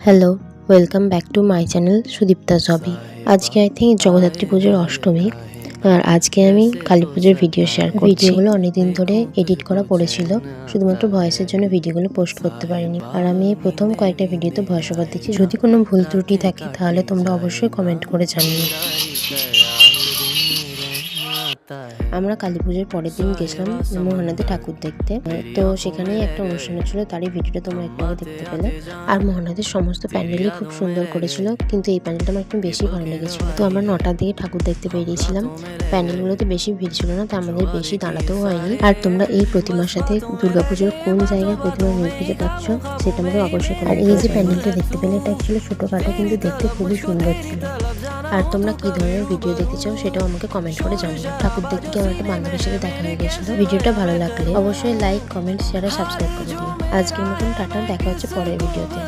Hello, welcome back to my channel Sudipta's hobby. আজকে I think Jagaddhatri পুজোর অষ্টমী। আর আজকে আমি কালী পুজোর ভিডিও শেয়ার করছি। ভিডিওগুলো অনেকদিন ধরে এডিট করা পড়েছিল, শুধুমাত্র ভয়েসের জন্য ভিডিওগুলো পোস্ট করতে পারিনি। আর আমি প্রথম কয়েকটা ভিডিওতে ভয়েস ওভার দিচ্ছি। যদি কোনো ভুল ত্রুটি থাকে তাহলে তোমরা অবশ্যই কমেন্ট করে জানিও। আমরা কালী পুজোর পরের দিন গেছিলাম মহানাদে ঠাকুর দেখতে। তো সেখানেই একটা অনুষ্ঠান ছিল, তারই ভিডিওটা তোমরা একটু আগে দেখতে পেলে। আর মহানাদের সমস্ত প্যান্ডেলই খুব সুন্দর করেছিল, কিন্তু এই প্যান্ডেলটা আমার একটু বেশি ভালো লেগেছিল। তো আমরা 9টার দিকে ঠাকুর দেখতে বেরিয়েছিলাম। প্যান্ডেলগুলোতে বেশি ভিড় ছিল না, তো আমাদের বেশি দাঁড়াতেও হয়নি। আর তোমরা এই প্রতিমার সাথে দুর্গাপুজোর কোন জায়গায় প্রতিমা মিল খুঁজে পাচ্ছ সেটা আমাদের অবশ্যই। আর এই যে প্যান্ডেলটা দেখতে পেলে, এটা অ্যাকচুয়ালি ছোটোখাটো, কিন্তু দেখতে খুবই সুন্দর ছিল। আর তোমরা কী ধরনের ভিডিও দেখতে চাও সেটাও আমাকে কমেন্ট করে জানিও। ঠাকুর দেখতে আমার একটা বান্ধবীর সাথে দেখা হয়ে গেছিল। ভিডিওটা ভালো লাগলে অবশ্যই লাইক, কমেন্ট, শেয়ার আর সাবস্ক্রাইব করে দিও। আজকের মতন টাটা, দেখা হচ্ছে পরের ভিডিওতে।